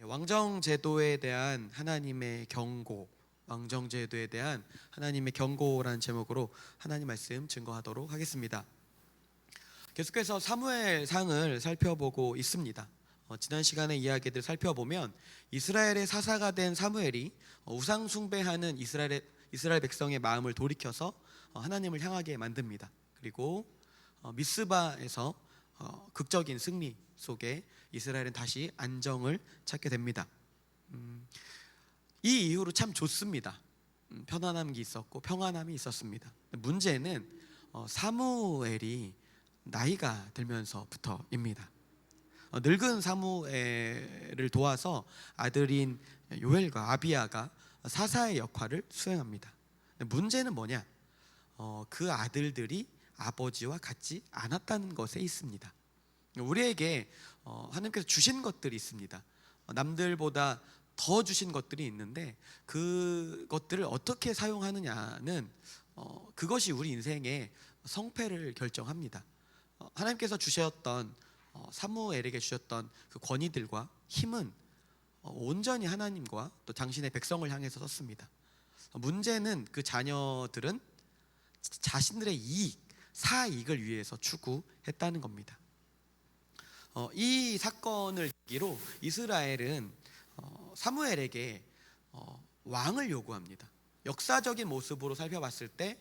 왕정제도에 대한 하나님의 경고, 왕정제도에 대한 하나님의 경고라는 제목으로 하나님 말씀 증거하도록 하겠습니다. 계속해서 사무엘상을 살펴보고 있습니다. 지난 시간의 이야기들 살펴보면 이스라엘의 사사가 된 사무엘이 우상 숭배하는 이스라엘 백성의 마음을 돌이켜서 하나님을 향하게 만듭니다. 그리고 미스바에서 극적인 승리 속에 이스라엘은 다시 안정을 찾게 됩니다. 이 이후로 참 좋습니다. 편안함이 있었고 평안함이 있었습니다. 문제는 사무엘이 나이가 들면서부터입니다. 늙은 사무엘을 도와서 아들인 요엘과 아비야가 사사의 역할을 수행합니다. 문제는 뭐냐? 그 아들들이 아버지와 같지 않았다는 것에 있습니다. 우리에게 하나님께서 주신 것들이 있습니다. 남들보다 더 주신 것들이 있는데 그것들을 어떻게 사용하느냐는 그것이 우리 인생의 성패를 결정합니다. 하나님께서 주셨던 사무엘에게 주셨던 그 권위들과 힘은 온전히 하나님과 또 당신의 백성을 향해서 썼습니다. 문제는 그 자녀들은 자신들의 사이익을 위해서 추구했다는 겁니다. 이 사건을 계기로 이스라엘은 사무엘에게 왕을 요구합니다. 역사적인 모습으로 살펴봤을 때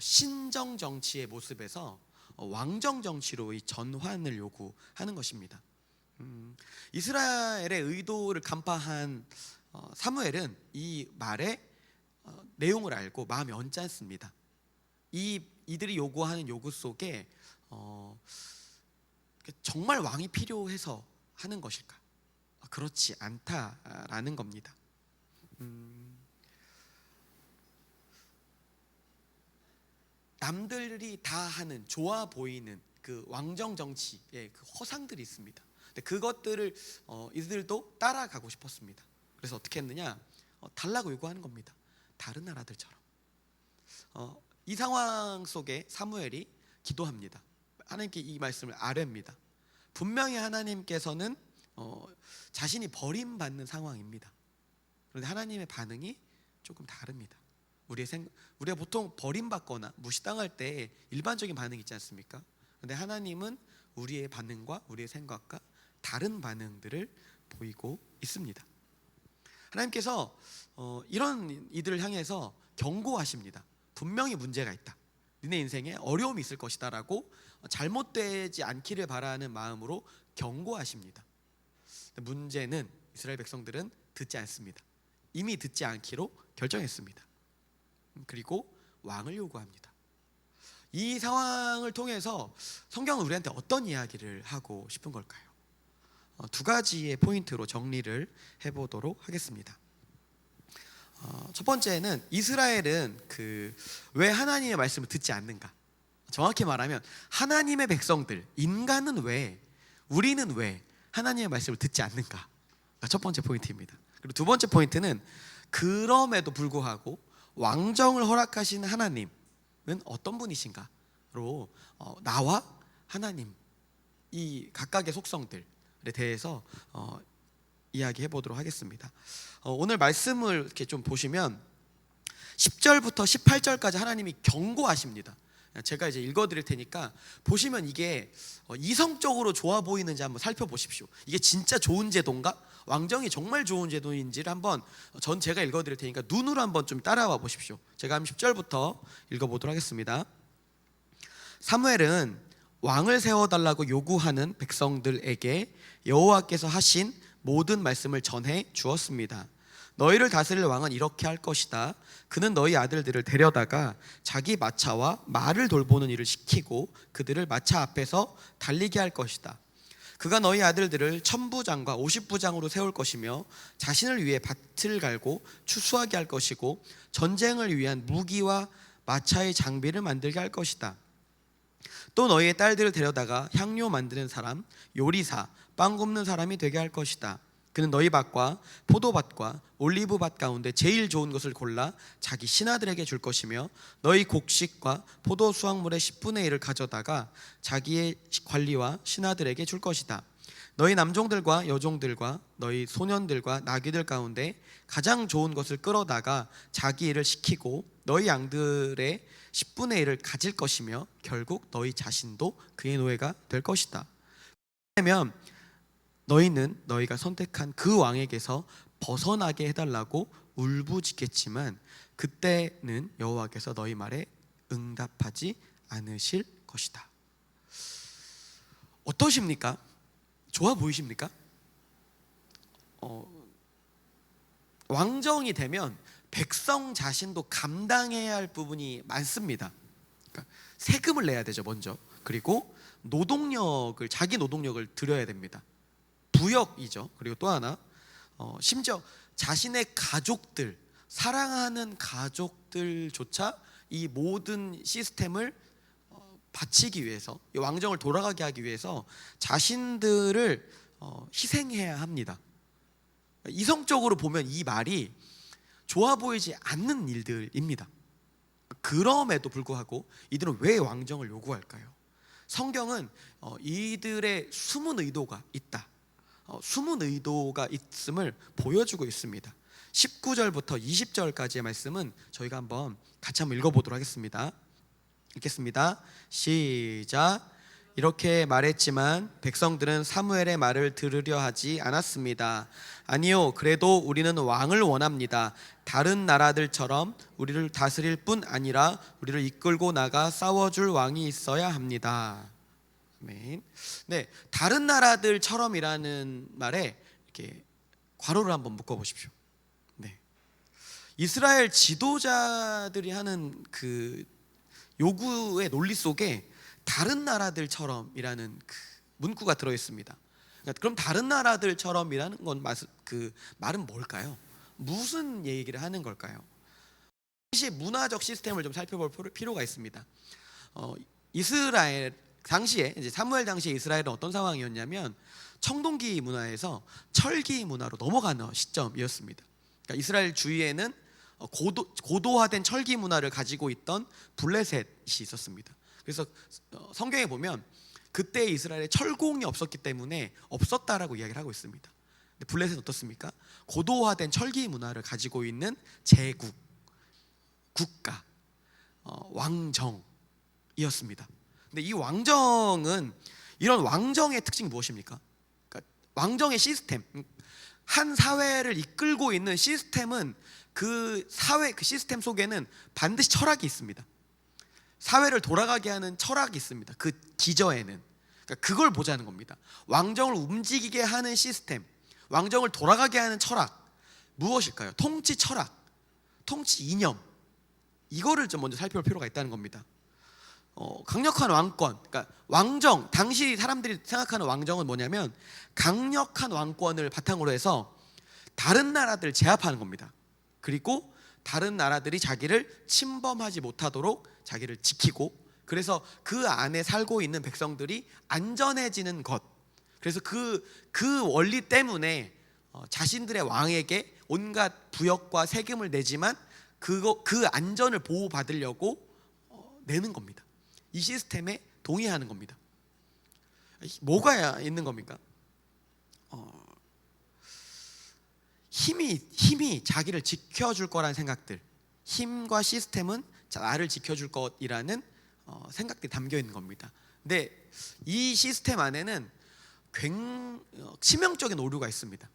신정 정치의 모습에서 왕정 정치로 이 전환을 요구하는 것입니다. 이스라엘의 의도를 간파한 사무엘은 이 말의 내용을 알고 마음이 언짢습니다. 이들이 요구하는 요구 속에 정말 왕이 필요해서 하는 것일까? 그렇지 않다라는 겁니다. 남들이 다 하는 좋아 보이는 그 왕정 정치의 그 허상들이 있습니다. 근데 그것들을 이들도 따라가고 싶었습니다. 그래서 어떻게 했느냐? 달라고 요구하는 겁니다. 다른 나라들처럼. 이 상황 속에 사무엘이 기도합니다. 하나님께 이 말씀을 아뢰입니다. 분명히 하나님께서는 자신이 버림받는 상황입니다. 그런데 하나님의 반응이 조금 다릅니다. 우리가 보통 버림받거나 무시당할 때 일반적인 반응이 있지 않습니까? 그런데 하나님은 우리의 반응과 우리의 생각과 다른 반응들을 보이고 있습니다. 하나님께서 이런 이들을 향해서 경고하십니다. 분명히 문제가 있다. 너네 인생에 어려움이 있을 것이다 라고 잘못되지 않기를 바라는 마음으로 경고하십니다. 문제는 이스라엘 백성들은 듣지 않습니다. 이미 듣지 않기로 결정했습니다. 그리고 왕을 요구합니다. 이 상황을 통해서 성경은 우리한테 어떤 이야기를 하고 싶은 걸까요? 두 가지의 포인트로 정리를 해보도록 하겠습니다. 첫 번째는 이스라엘은 왜 하나님의 말씀을 듣지 않는가? 정확히 말하면 하나님의 백성들, 인간은 왜, 우리는 왜 하나님의 말씀을 듣지 않는가? 첫 번째 포인트입니다. 그리고 두 번째 포인트는 그럼에도 불구하고 왕정을 허락하신 하나님은 어떤 분이신가로 나와 하나님 이 각각의 속성들에 대해서 이야기해 보도록 하겠습니다. 오늘 말씀을 이렇게 좀 보시면 10절부터 18절까지 하나님이 경고하십니다. 제가 이제 읽어드릴 테니까 보시면 이게 이성적으로 좋아 보이는지 한번 살펴보십시오. 이게 진짜 좋은 제도인가? 왕정이 정말 좋은 제도인지를 한번 제가 읽어드릴 테니까 눈으로 한번 좀 따라와 보십시오. 제가 한 10절부터 읽어보도록 하겠습니다. 사무엘은 왕을 세워달라고 요구하는 백성들에게 여호와께서 하신 모든 말씀을 전해 주었습니다. 너희를 다스릴 왕은 이렇게 할 것이다. 그는 너희 아들들을 데려다가 자기 마차와 말을 돌보는 일을 시키고 그들을 마차 앞에서 달리게 할 것이다. 그가 너희 아들들을 1000부장과 50부장으로 세울 것이며 자신을 위해 밭을 갈고 추수하게 할 것이고 전쟁을 위한 무기와 마차의 장비를 만들게 할 것이다. 또 너희의 딸들을 데려다가 향료 만드는 사람, 요리사, 빵 굽는 사람이 되게 할 것이다. 그는 너희 밭과 포도밭과 올리브밭 가운데 제일 좋은 것을 골라 자기 신하들에게 줄 것이며 너희 곡식과 포도 수확물의 10분의 1을 가져다가 자기의 관리와 신하들에게 줄 것이다. 너희 남종들과 여종들과 너희 소년들과 나귀들 가운데 가장 좋은 것을 끌어다가 자기 일을 시키고 너희 양들의 10분의 1을 가질 것이며 결국 너희 자신도 그의 노예가 될 것이다. 왜냐하면 너희는 너희가 선택한 그 왕에게서 벗어나게 해달라고 울부짖겠지만 그때는 여호와께서 너희 말에 응답하지 않으실 것이다. 어떠십니까? 좋아 보이십니까? 왕정이 되면 백성 자신도 감당해야 할 부분이 많습니다. 그러니까 세금을 내야 되죠, 먼저. 그리고 노동력을, 자기 노동력을 들여야 됩니다. 부역이죠. 그리고 또 하나, 심지어 자신의 가족들, 사랑하는 가족들조차 이 모든 시스템을 바치기 위해서, 이 왕정을 돌아가게 하기 위해서 자신들을 희생해야 합니다. 이성적으로 보면 이 말이 좋아 보이지 않는 일들입니다. 그럼에도 불구하고 이들은 왜 왕정을 요구할까요? 성경은 이들의 숨은 의도가 있다, 숨은 의도가 있음을 보여주고 있습니다. 19절부터 20절까지의 말씀은 저희가 같이 한번 읽어보도록 하겠습니다. 읽겠습니다. 시작. 이렇게 말했지만 백성들은 사무엘의 말을 들으려 하지 않았습니다. 아니요, 그래도 우리는 왕을 원합니다. 다른 나라들처럼 우리를 다스릴 뿐 아니라 우리를 이끌고 나가 싸워줄 왕이 있어야 합니다. 아멘. 네, 다른 나라들처럼이라는 말에 이렇게 괄호를 한번 묶어보십시오. 네, 이스라엘 지도자들이 하는 그 요구의 논리 속에 다른 나라들처럼이라는 그 문구가 들어 있습니다. 그러니까 그럼 다른 나라들처럼이라는 건 그 말은 뭘까요? 무슨 얘기를 하는 걸까요? 당시 문화적 시스템을 좀 살펴볼 필요가 있습니다. 이스라엘 당시에, 이제 사무엘 당시에 이스라엘은 어떤 상황이었냐면 청동기 문화에서 철기 문화로 넘어가는 시점이었습니다. 그러니까 이스라엘 주위에는 고도화된 철기 문화를 가지고 있던 블레셋이 있었습니다. 그래서 성경에 보면 그때 이스라엘에 철공이 없었기 때문에 없었다라고 이야기를 하고 있습니다. 근데 블레셋은 어떻습니까? 고도화된 철기 문화를 가지고 있는 제국, 국가, 왕정이었습니다. 근데 이 왕정은, 이런 왕정의 특징이 무엇입니까? 그러니까 왕정의 시스템, 한 사회를 이끌고 있는 시스템은 그 사회, 그 시스템 속에는 반드시 철학이 있습니다. 사회를 돌아가게 하는 철학이 있습니다. 그 기저에는. 그러니까 그걸 보자는 겁니다. 왕정을 움직이게 하는 시스템, 왕정을 돌아가게 하는 철학, 무엇일까요? 통치 철학, 통치 이념, 이거를 좀 먼저 살펴볼 필요가 있다는 겁니다. 강력한 왕권, 그러니까 왕정, 당시 사람들이 생각하는 왕정은 뭐냐면 강력한 왕권을 바탕으로 해서 다른 나라들을 제압하는 겁니다. 그리고 다른 나라들이 자기를 침범하지 못하도록 자기를 지키고, 그래서 그 안에 살고 있는 백성들이 안전해지는 것. 그래서 그 원리 때문에 자신들의 왕에게 온갖 부역과 세금을 내지만 그 안전을 보호받으려고 내는 겁니다. 이 시스템에 동의하는 겁니다. 뭐가 있는 겁니까? 힘이 자기를 지켜줄 거라는 생각들, 힘과 시스템은 나를 지켜줄 것이라는 생각들이 담겨 있는 겁니다. 근데 이 시스템 안에는 치명적인 오류가 있습니다.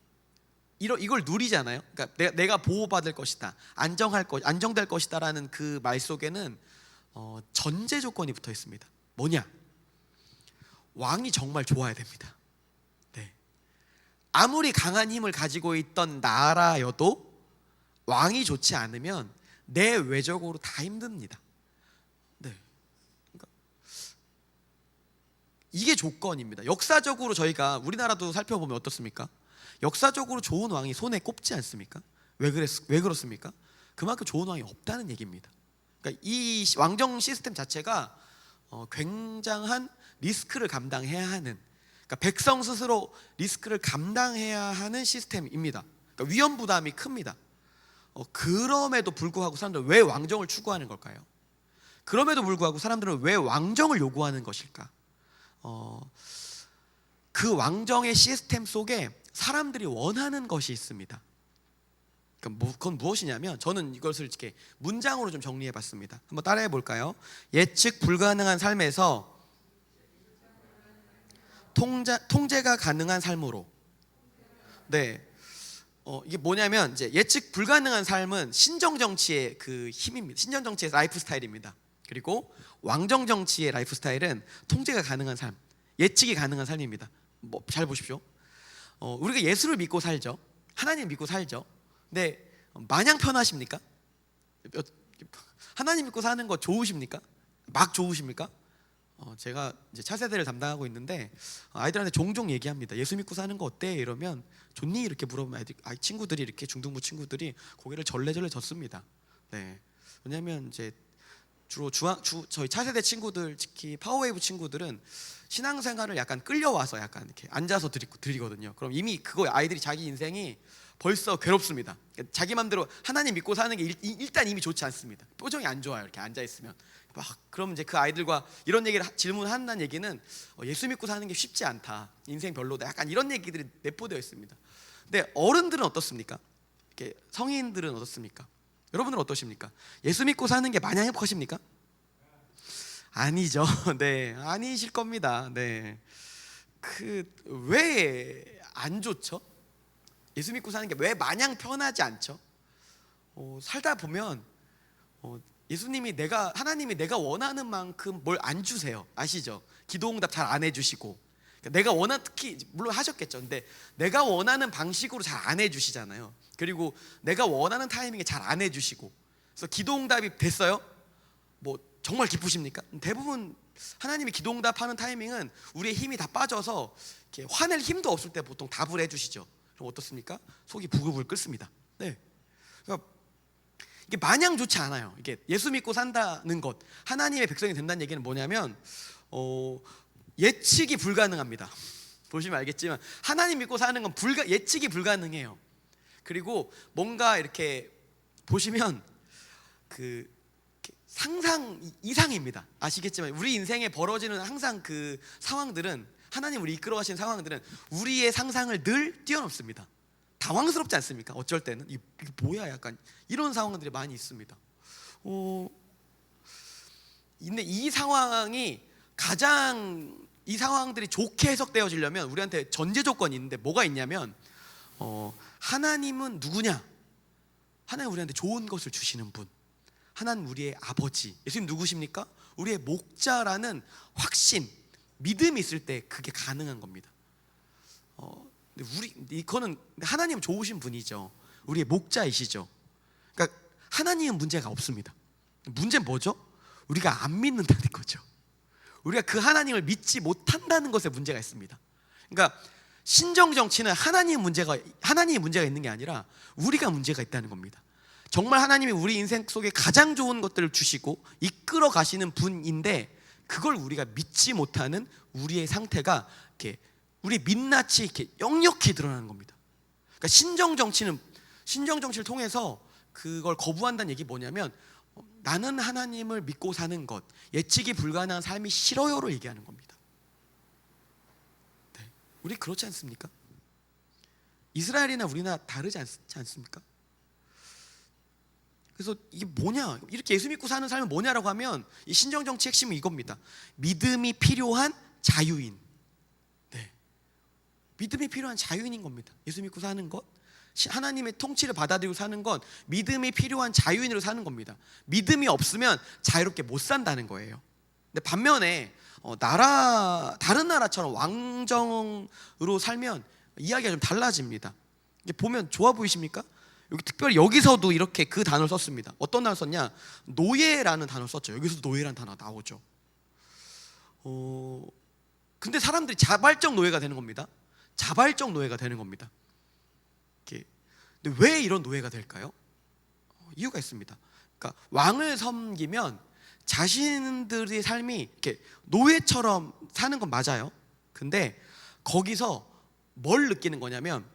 이걸 누리잖아요. 그러니까 내가 보호받을 것이다, 안정될 것이다라는 그 말 속에는 전제 조건이 붙어 있습니다. 뭐냐? 왕이 정말 좋아야 됩니다. 네. 아무리 강한 힘을 가지고 있던 나라여도 왕이 좋지 않으면 내외적으로 다 힘듭니다. 네. 그러니까 이게 조건입니다. 역사적으로 저희가 우리나라도 살펴보면 어떻습니까? 역사적으로 좋은 왕이 손에 꼽지 않습니까? 왜 그렇습니까? 그만큼 좋은 왕이 없다는 얘기입니다. 그러니까 이 왕정 시스템 자체가 굉장한 리스크를 감당해야 하는, 그러니까 백성 스스로 리스크를 감당해야 하는 시스템입니다. 그러니까 위험 부담이 큽니다. 그럼에도 불구하고 사람들은 왜 왕정을 추구하는 걸까요? 그럼에도 불구하고 사람들은 왜 왕정을 요구하는 것일까? 그 왕정의 시스템 속에 사람들이 원하는 것이 있습니다. 그건 무엇이냐면, 저는 이것을 이렇게 문장으로 좀 정리해 봤습니다. 한번 따라해 볼까요? 예측 불가능한 삶에서 통제가 가능한 삶으로. 네. 이게 뭐냐면, 이제 예측 불가능한 삶은 신정 정치의 그 힘입니다. 신정 정치의 라이프 스타일입니다. 그리고 왕정 정치의 라이프 스타일은 통제가 가능한 삶, 예측이 가능한 삶입니다. 잘 보십시오. 우리가 예수를 믿고 살죠. 하나님 믿고 살죠. 근데 마냥 편하십니까? 하나님 믿고 사는 거 좋으십니까? 막 좋으십니까? 제가 이제 차세대를 담당하고 있는데 아이들한테 종종 얘기합니다. 예수 믿고 사는 거 어때? 이러면 좋니? 이렇게 물어보면 친구들이 이렇게 중등부 친구들이 고개를 절레절레 젓습니다. 네. 왜냐하면 이제 주로 저희 차세대 친구들, 특히 파워웨이브 친구들은 신앙생활을 약간 끌려와서 약간 이렇게 앉아서 드리거든요. 그럼 이미 그거 아이들이 자기 인생이 벌써 괴롭습니다. 그러니까 자기 맘대로 하나님 믿고 사는 게 일단 이미 좋지 않습니다. 표정이 안 좋아요. 이렇게 앉아 있으면 그럼 이제 그 아이들과 이런 얘기를 질문한다는 얘기는 예수 믿고 사는 게 쉽지 않다, 인생 별로다, 약간 이런 얘기들이 내포되어 있습니다. 근데 어른들은 어떻습니까? 이렇게 성인들은 어떻습니까? 여러분들은 어떠십니까? 예수 믿고 사는 게 마냥 행복하십니까? 아니죠. 네, 아니실 겁니다. 네, 왜 안 좋죠? 예수 믿고 사는 게 왜 마냥 편하지 않죠? 살다 보면 하나님이 내가 원하는 만큼 뭘 안 주세요. 아시죠? 기도응답 잘 안 해주시고, 그러니까 특히 물론 하셨겠죠. 근데 내가 원하는 방식으로 잘 안 해주시잖아요. 그리고 내가 원하는 타이밍에 잘 안 해주시고, 그래서 기도응답이 됐어요? 정말 기쁘십니까? 대부분 하나님이 기도응답하는 타이밍은 우리의 힘이 다 빠져서 이렇게 화낼 힘도 없을 때 보통 답을 해주시죠. 그럼 어떻습니까? 속이 부글부글 끓습니다. 네. 그러니까 이게 마냥 좋지 않아요. 이게 예수 믿고 산다는 것, 하나님의 백성이 된다는 얘기는 뭐냐면 예측이 불가능합니다. 보시면 알겠지만 하나님 믿고 사는 건 예측이 불가능해요. 그리고 뭔가 이렇게 보시면 상상 이상입니다. 아시겠지만 우리 인생에 벌어지는 항상 그 상황들은, 하나님 우리 이끌어 가시는 상황들은 우리의 상상을 늘 뛰어넘습니다. 당황스럽지 않습니까? 어쩔 때는 이게 뭐야, 약간 이런 상황들이 많이 있습니다. 근데 이 상황들이 좋게 해석되어지려면 우리한테 전제 조건이 있는데, 뭐가 있냐면 하나님은 누구냐? 하나님 우리한테 좋은 것을 주시는 분, 하나님 우리의 아버지. 예수님 누구십니까? 우리의 목자라는 확신, 믿음이 있을 때 그게 가능한 겁니다. 이거는 하나님 좋으신 분이죠. 우리의 목자이시죠. 그러니까 하나님은 문제가 없습니다. 문제는 뭐죠? 우리가 안 믿는다는 거죠. 우리가 그 하나님을 믿지 못한다는 것에 문제가 있습니다. 그러니까 신정 정치는 하나님의 문제가 있는 게 아니라 우리가 문제가 있다는 겁니다. 정말 하나님이 우리 인생 속에 가장 좋은 것들을 주시고 이끌어 가시는 분인데, 그걸 우리가 믿지 못하는 우리의 상태가 이렇게 우리 민낯이 이렇게 역력히 드러나는 겁니다. 그러니까 신정 정치를 통해서 그걸 거부한다는 얘기 뭐냐면, 나는 하나님을 믿고 사는 것, 예측이 불가능한 삶이 싫어요를 얘기하는 겁니다. 네. 우리 그렇지 않습니까? 이스라엘이나 우리나 다르지 않습니까? 그래서 이게 뭐냐, 이렇게 예수 믿고 사는 삶은 뭐냐라고 하면, 이 신정 정치 핵심은 이겁니다. 믿음이 필요한 자유인. 네. 믿음이 필요한 자유인인 겁니다. 예수 믿고 사는 것, 하나님의 통치를 받아들이고 사는 건 믿음이 필요한 자유인으로 사는 겁니다. 믿음이 없으면 자유롭게 못 산다는 거예요. 근데 반면에 다른 나라처럼 왕정으로 살면 이야기가 좀 달라집니다. 이게 보면 좋아 보이십니까? 특별히 여기서도 이렇게 그 단어를 썼습니다. 어떤 단어를 썼냐? 노예라는 단어를 썼죠. 여기서도 노예라는 단어가 나오죠. 근데 사람들이 자발적 노예가 되는 겁니다. 자발적 노예가 되는 겁니다. 근데 왜 이런 노예가 될까요? 이유가 있습니다. 그러니까 왕을 섬기면 자신들의 삶이 이렇게 노예처럼 사는 건 맞아요. 근데 거기서 뭘 느끼는 거냐면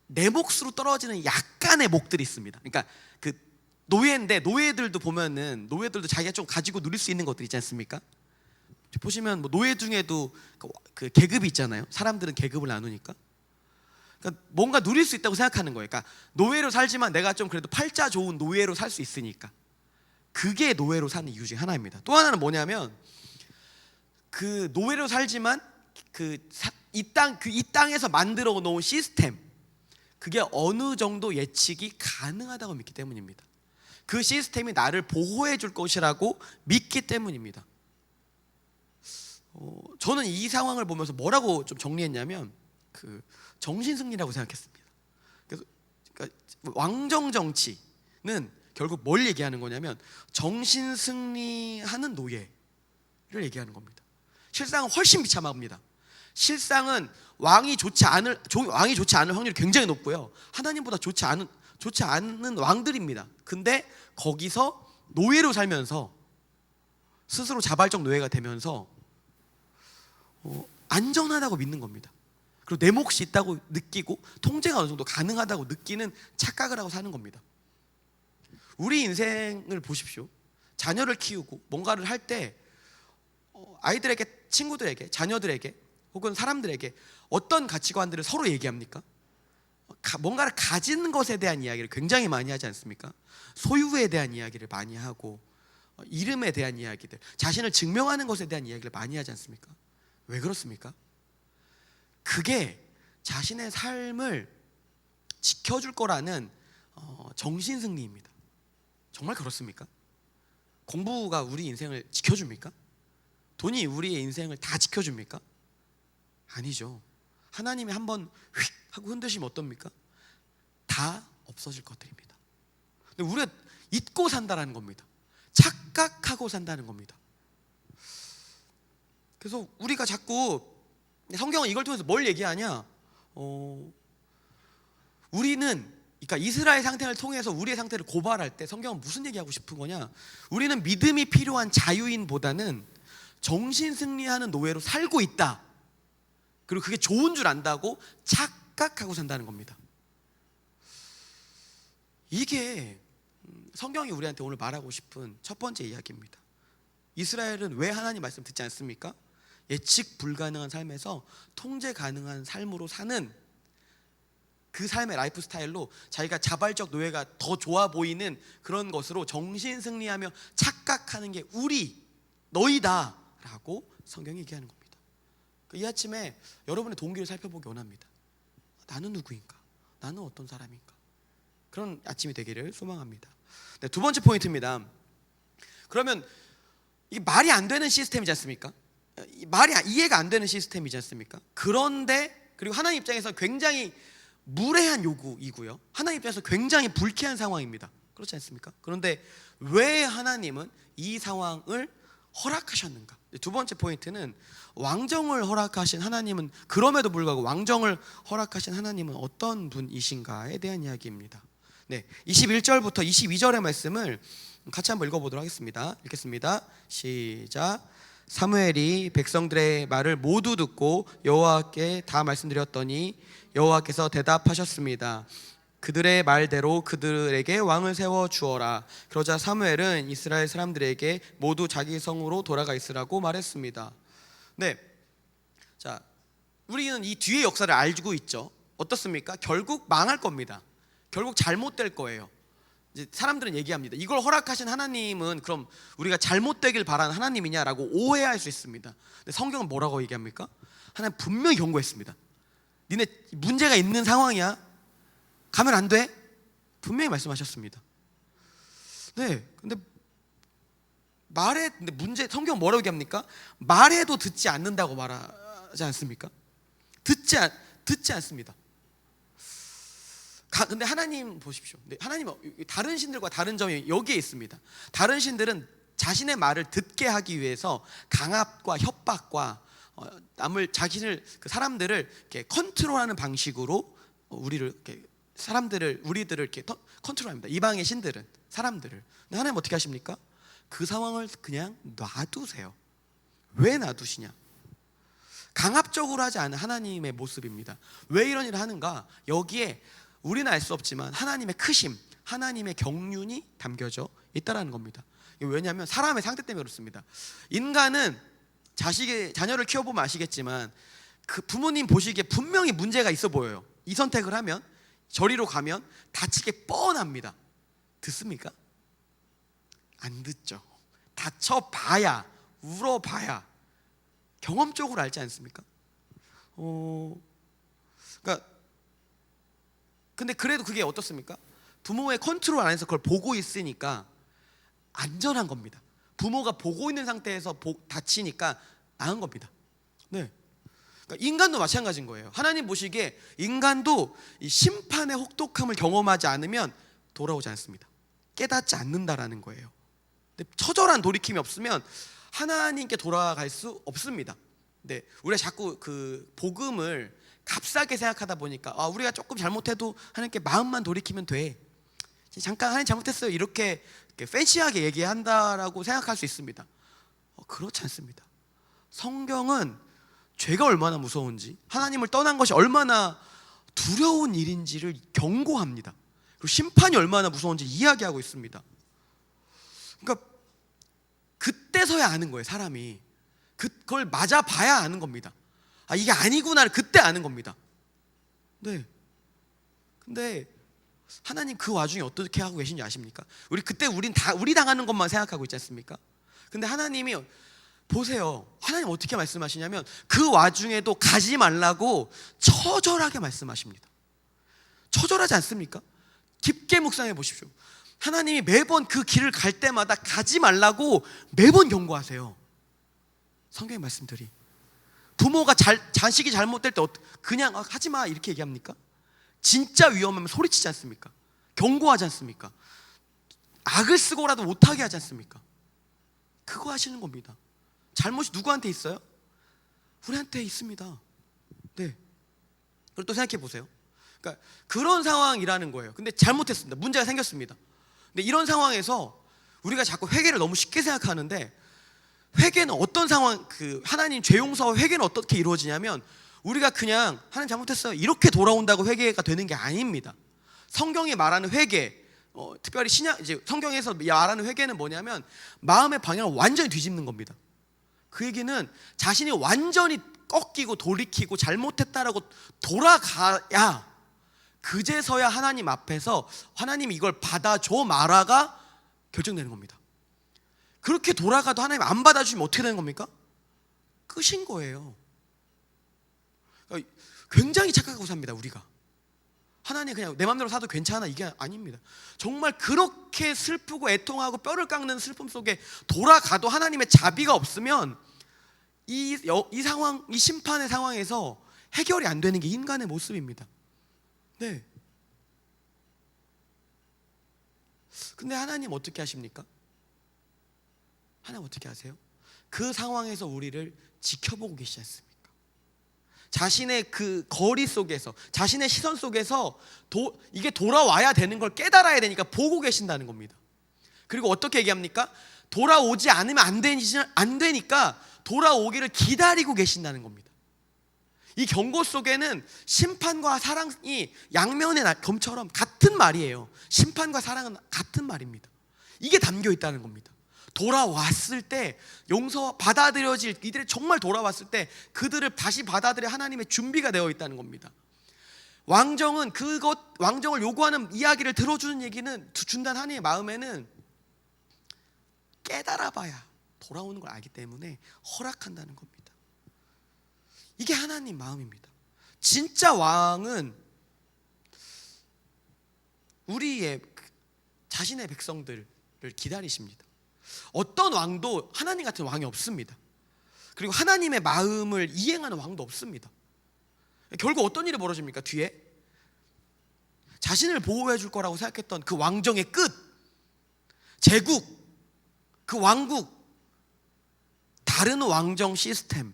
내 몫으로 떨어지는 약간의 몫들이 있습니다. 그러니까 그 노예인데 노예들도 보면은 노예들도 자기가 좀 가지고 누릴 수 있는 것들 있지 않습니까? 보시면 뭐 노예 중에도 그 계급이 있잖아요. 사람들은 계급을 나누니까. 그러니까 뭔가 누릴 수 있다고 생각하는 거예요. 그러니까 노예로 살지만 내가 좀 그래도 팔자 좋은 노예로 살 수 있으니까. 그게 노예로 사는 이유 중에 하나입니다. 또 하나는 뭐냐면 그 노예로 살지만 이 땅에서 만들어 놓은 시스템, 그게 어느 정도 예측이 가능하다고 믿기 때문입니다. 그 시스템이 나를 보호해 줄 것이라고 믿기 때문입니다. 저는 이 상황을 보면서 뭐라고 좀 정리했냐면 그 정신승리라고 생각했습니다. 그러니까 왕정 정치는 결국 뭘 얘기하는 거냐면 정신승리하는 노예를 얘기하는 겁니다. 실상은 훨씬 비참합니다. 실상은 왕이 좋지 않을 확률이 굉장히 높고요. 하나님보다 좋지 않은 왕들입니다. 근데 거기서 노예로 살면서 스스로 자발적 노예가 되면서 안전하다고 믿는 겁니다. 그리고 내 몫이 있다고 느끼고 통제가 어느 정도 가능하다고 느끼는 착각을 하고 사는 겁니다. 우리 인생을 보십시오. 자녀를 키우고 뭔가를 할 때 아이들에게, 친구들에게, 자녀들에게 혹은 사람들에게 어떤 가치관들을 서로 얘기합니까? 뭔가를 가진 것에 대한 이야기를 굉장히 많이 하지 않습니까? 소유에 대한 이야기를 많이 하고 이름에 대한 이야기들, 자신을 증명하는 것에 대한 이야기를 많이 하지 않습니까? 왜 그렇습니까? 그게 자신의 삶을 지켜줄 거라는 정신승리입니다. 정말 그렇습니까? 공부가 우리 인생을 지켜줍니까? 돈이 우리의 인생을 다 지켜줍니까? 아니죠. 하나님이 한번 휙 하고 흔드시면 어떻습니까? 다 없어질 것들입니다. 근데 우리가 잊고 산다는 겁니다. 착각하고 산다는 겁니다. 그래서 우리가 자꾸 성경은 이걸 통해서 뭘 얘기하냐? 우리는 그러니까 이스라엘 상태를 통해서 우리의 상태를 고발할 때 성경은 무슨 얘기하고 싶은 거냐? 우리는 믿음이 필요한 자유인보다는 정신승리하는 노예로 살고 있다. 그리고 그게 좋은 줄 안다고 착각하고 산다는 겁니다. 이게 성경이 우리한테 오늘 말하고 싶은 첫 번째 이야기입니다. 이스라엘은 왜 하나님 말씀 듣지 않습니까? 예측 불가능한 삶에서 통제 가능한 삶으로 사는 그 삶의 라이프 스타일로 자기가 자발적 노예가 더 좋아 보이는 그런 것으로 정신승리하며 착각하는 게 너희다 라고 성경이 얘기하는 겁니다. 이 아침에 여러분의 동기를 살펴보기 원합니다. 나는 누구인가? 나는 어떤 사람인가? 그런 아침이 되기를 소망합니다. 네, 두 번째 포인트입니다. 그러면 이게 말이 안 되는 시스템이지 않습니까? 이해가 안 되는 시스템이지 않습니까? 그런데 그리고 하나님 입장에서 굉장히 무례한 요구이고요. 하나님 입장에서 굉장히 불쾌한 상황입니다. 그렇지 않습니까? 그런데 왜 하나님은 이 상황을 허락하셨는가? 두 번째 포인트는 왕정을 허락하신 하나님은, 그럼에도 불구하고 왕정을 허락하신 하나님은 어떤 분이신가에 대한 이야기입니다. 네, 21절부터 22절의 말씀을 같이 한번 읽어보도록 하겠습니다. 읽겠습니다. 시작. 사무엘이 백성들의 말을 모두 듣고 여호와께 다 말씀드렸더니 여호와께서 대답하셨습니다. 그들의 말대로 그들에게 왕을 세워 주어라. 그러자 사무엘은 이스라엘 사람들에게 모두 자기 성으로 돌아가 있으라고 말했습니다. 네, 자, 우리는 이 뒤의 역사를 알고 있죠. 어떻습니까? 결국 망할 겁니다. 결국 잘못될 거예요. 이제 사람들은 얘기합니다. 이걸 허락하신 하나님은 그럼 우리가 잘못되길 바라는 하나님이냐라고 오해할 수 있습니다. 근데 성경은 뭐라고 얘기합니까? 하나님 분명히 경고했습니다. 니네 문제가 있는 상황이야. 가면 안 돼. 분명히 말씀하셨습니다. 네, 근데 성경 뭐라고 얘기합니까? 말해도 듣지 않는다고 말하지 않습니까? 듣지 않습니다. 근데 하나님 보십시오. 하나님 다른 신들과 다른 점이 여기에 있습니다. 다른 신들은 자신의 말을 듣게 하기 위해서 강압과 협박과 자신을 사람들을 이렇게 컨트롤하는 방식으로 우리들을 이렇게 컨트롤합니다. 이방의 신들은 사람들을. 근데 하나님 어떻게 하십니까? 그 상황을 그냥 놔두세요. 왜 놔두시냐? 강압적으로 하지 않은 하나님의 모습입니다. 왜 이런 일을 하는가? 여기에 우리는 알 수 없지만 하나님의 크심, 하나님의 경륜이 담겨져 있다라는 겁니다. 왜냐하면 사람의 상태 때문에 그렇습니다. 인간은 자녀를 키워보면 아시겠지만 그 부모님 보시기에 분명히 문제가 있어 보여요. 이 선택을 하면, 저리로 가면 다치게 뻔합니다. 듣습니까? 안 듣죠. 다쳐봐야, 울어봐야 경험적으로 알지 않습니까? 그러니까 근데 그래도 그게 어떻습니까? 부모의 컨트롤 안에서 그걸 보고 있으니까 안전한 겁니다. 부모가 보고 있는 상태에서 다치니까 나은 겁니다. 네. 그러니까 인간도 마찬가지인 거예요. 하나님 보시기에 인간도 이 심판의 혹독함을 경험하지 않으면 돌아오지 않습니다. 깨닫지 않는다라는 거예요. 근데 처절한 돌이킴이 없으면 하나님께 돌아갈 수 없습니다. 네, 우리가 자꾸 그 복음을 값싸게 생각하다 보니까 우리가 조금 잘못해도 하나님께 마음만 돌이키면 돼. 잠깐 하나님 잘못했어요. 이렇게 팬시하게 얘기한다라고 생각할 수 있습니다. 그렇지 않습니다. 성경은 죄가 얼마나 무서운지, 하나님을 떠난 것이 얼마나 두려운 일인지를 경고합니다. 그리고 심판이 얼마나 무서운지 이야기하고 있습니다. 그러니까 그때서야 아는 거예요. 사람이 그걸 맞아봐야 아는 겁니다. 이게 아니구나를 그때 아는 겁니다. 네. 근데 하나님 그 와중에 어떻게 하고 계신지 아십니까? 우리 당하는 것만 생각하고 있지 않습니까? 근데 하나님이 보세요. 하나님 어떻게 말씀하시냐면 그 와중에도 가지 말라고 처절하게 말씀하십니다. 처절하지 않습니까? 깊게 묵상해 보십시오. 하나님이 매번 그 길을 갈 때마다 가지 말라고 매번 경고하세요. 성경의 말씀들이. 부모가 자식이 잘못될 때 그냥 하지 마 이렇게 얘기합니까? 진짜 위험하면 소리치지 않습니까? 경고하지 않습니까? 악을 쓰고라도 못하게 하지 않습니까? 그거 하시는 겁니다. 잘못이 누구한테 있어요? 우리한테 있습니다. 네. 그리고 또 생각해 보세요. 그러니까 그런 상황이라는 거예요. 근데 잘못했습니다. 문제가 생겼습니다. 근데 이런 상황에서 우리가 자꾸 회개를 너무 쉽게 생각하는데, 회개는 어떤 상황, 하나님 죄 용서와 회개는 어떻게 이루어지냐면 우리가 그냥 하나님 잘못했어요 이렇게 돌아온다고 회개가 되는 게 아닙니다. 성경이 말하는 회개, 특별히 이제 성경에서 말하는 회개는 뭐냐면 마음의 방향을 완전히 뒤집는 겁니다. 그 얘기는 자신이 완전히 꺾이고 돌이키고 잘못했다라고 돌아가야 그제서야 하나님 앞에서 하나님이 이걸 받아줘 마라가 결정되는 겁니다. 그렇게 돌아가도 하나님 안 받아주시면 어떻게 되는 겁니까? 끝인 거예요. 굉장히 착각하고 삽니다. 우리가 하나님 그냥 내 맘대로 사도 괜찮아 이게 아닙니다. 정말 그렇게 슬프고 애통하고 뼈를 깎는 슬픔 속에 돌아가도 하나님의 자비가 없으면 이 상황, 이 심판의 상황에서 해결이 안 되는 게 인간의 모습입니다. 네. 근데 하나님 어떻게 하십니까? 하나님 어떻게 하세요? 그 상황에서 우리를 지켜보고 계시지 않습니까? 자신의 그 거리 속에서, 자신의 시선 속에서 이게 돌아와야 되는 걸 깨달아야 되니까 보고 계신다는 겁니다. 그리고 어떻게 얘기합니까? 돌아오지 않으면 안 되니까 돌아오기를 기다리고 계신다는 겁니다. 이 경고 속에는 심판과 사랑이 양면의 검처럼 같은 말이에요. 심판과 사랑은 같은 말입니다. 이게 담겨 있다는 겁니다. 돌아왔을 때 용서 받아들여질 이들이 정말 돌아왔을 때 그들을 다시 받아들여 하나님의 준비가 되어 있다는 겁니다. 왕정은 왕정을 요구하는 이야기를 들어주는 얘기는 준다는 하나님의 마음에는 깨달아봐야 돌아오는 걸 알기 때문에 허락한다는 겁니다. 이게 하나님 마음입니다. 진짜 왕은 우리의 자신의 백성들을 기다리십니다. 어떤 왕도 하나님 같은 왕이 없습니다. 그리고 하나님의 마음을 이행하는 왕도 없습니다. 결국 어떤 일이 벌어집니까? 뒤에 자신을 보호해 줄 거라고 생각했던 그 왕정의 끝, 제국, 그 왕국, 다른 왕정 시스템,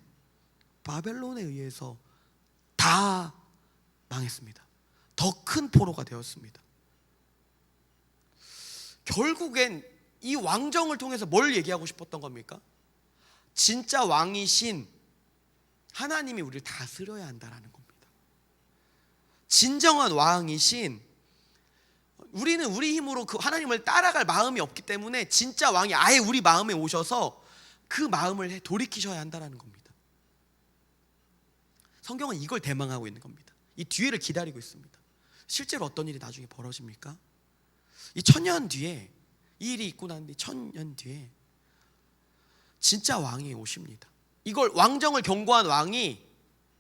바벨론에 의해서 다 망했습니다. 더 큰 포로가 되었습니다. 결국엔 이 왕정을 통해서 뭘 얘기하고 싶었던 겁니까? 진짜 왕이신 하나님이 우리를 다스려야 한다라는 겁니다. 진정한 왕이신, 우리는 우리 힘으로 그 하나님을 따라갈 마음이 없기 때문에 진짜 왕이 아예 우리 마음에 오셔서 그 마음을 돌이키셔야 한다는 겁니다. 성경은 이걸 대망하고 있는 겁니다. 이 뒤에를 기다리고 있습니다. 실제로 어떤 일이 나중에 벌어집니까? 이 1000년 뒤에, 이 일이 있고 난 뒤 1000년 뒤에 진짜 왕이 오십니다. 이걸 왕정을 경고한 왕이,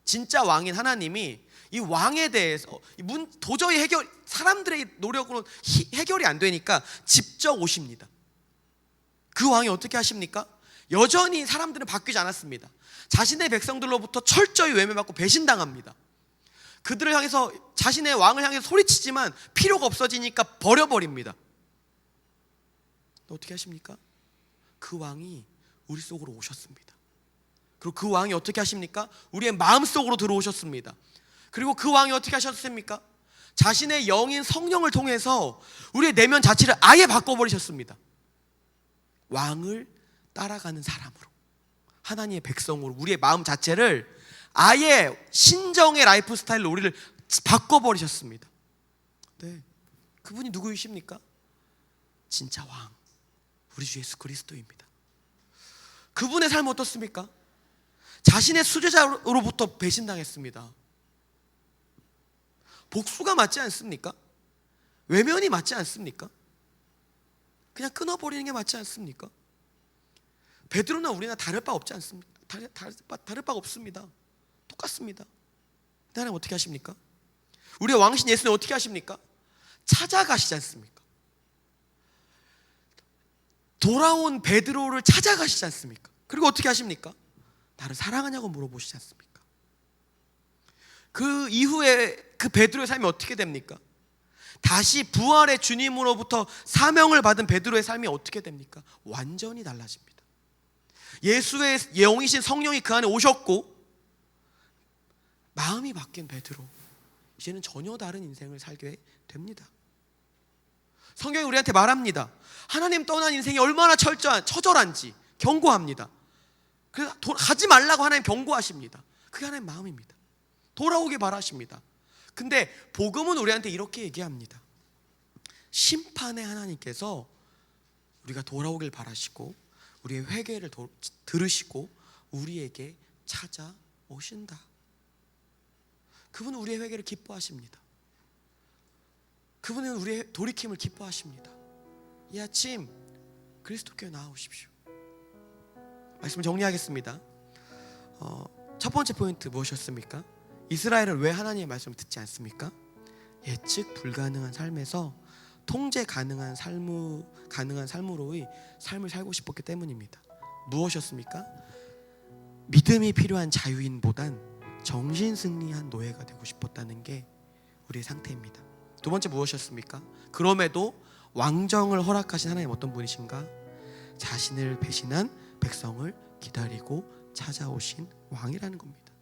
진짜 왕인 하나님이 이 왕에 대해서 도저히 사람들의 노력으로 해결이 안 되니까 직접 오십니다. 그 왕이 어떻게 하십니까? 여전히 사람들은 바뀌지 않았습니다. 자신의 백성들로부터 철저히 외면받고 배신당합니다. 그들을 향해서, 자신의 왕을 향해서 소리치지만 필요가 없어지니까 버려버립니다. 어떻게 하십니까? 그 왕이 우리 속으로 오셨습니다. 그리고 그 왕이 어떻게 하십니까? 우리의 마음속으로 들어오셨습니다. 그리고 그 왕이 어떻게 하셨습니까? 자신의 영인 성령을 통해서 우리의 내면 자체를 아예 바꿔버리셨습니다. 왕을 따라가는 사람으로, 하나님의 백성으로 우리의 마음 자체를 아예 신정의 라이프 스타일로 우리를 바꿔버리셨습니다. 네, 그분이 누구이십니까? 진짜 왕, 우리 주 예수 그리스도입니다. 그분의 삶은 어떻습니까? 자신의 수제자로부터 배신당했습니다. 복수가 맞지 않습니까? 외면이 맞지 않습니까? 그냥 끊어버리는 게 맞지 않습니까? 베드로나 우리나 다를 바 없지 않습니까? 다를 바가 없습니다. 똑같습니다. 근데 하나님 어떻게 하십니까? 우리의 왕신 예수님 어떻게 하십니까? 찾아가시지 않습니까? 돌아온 베드로를 찾아가시지 않습니까? 그리고 어떻게 하십니까? 나를 사랑하냐고 물어보시지 않습니까? 그 이후에 그 베드로의 삶이 어떻게 됩니까? 다시 부활의 주님으로부터 사명을 받은 베드로의 삶이 어떻게 됩니까? 완전히 달라집니다. 예수의 영이신 성령이 그 안에 오셨고 마음이 바뀐 베드로, 이제는 전혀 다른 인생을 살게 됩니다. 성경이 우리한테 말합니다. 하나님 떠난 인생이 얼마나 처절한지 경고합니다. 그래서 가지 말라고 하나님 경고하십니다. 그게 하나님 마음입니다. 돌아오길 바라십니다. 근데 복음은 우리한테 이렇게 얘기합니다. 심판의 하나님께서 우리가 돌아오길 바라시고 우리의 회개를 들으시고 우리에게 찾아오신다. 그분은 우리의 회개를 기뻐하십니다. 그분은 우리의 돌이킴을 기뻐하십니다. 이 아침 그리스도께 나아오십시오. 말씀을 정리하겠습니다. 첫 번째 포인트 무엇이었습니까? 이스라엘은 왜 하나님의 말씀을 듣지 않습니까? 예측 불가능한 삶에서 통제 가능한 삶으로의 삶을 살고 싶었기 때문입니다. 무엇이었습니까? 믿음이 필요한 자유인보단 정신승리한 노예가 되고 싶었다는 게 우리의 상태입니다. 두 번째 무엇이었습니까? 그럼에도 왕정을 허락하신 하나님 어떤 분이신가? 자신을 배신한 백성을 기다리고 찾아오신 왕이라는 겁니다.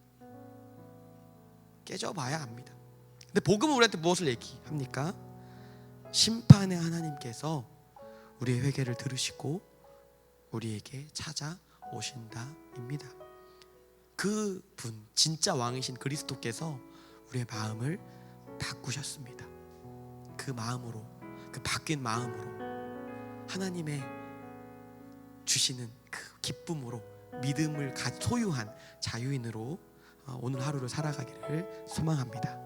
깨져봐야 합니다. 근데 복음은 우리한테 무엇을 얘기합니까? 심판의 하나님께서 우리의 회개를 들으시고 우리에게 찾아오신다입니다. 그분, 진짜 왕이신 그리스도께서 우리의 마음을 바꾸셨습니다. 그 마음으로, 그 바뀐 마음으로 하나님의 주시는 그 기쁨으로 믿음을 소유한 자유인으로 오늘 하루를 살아가기를 소망합니다.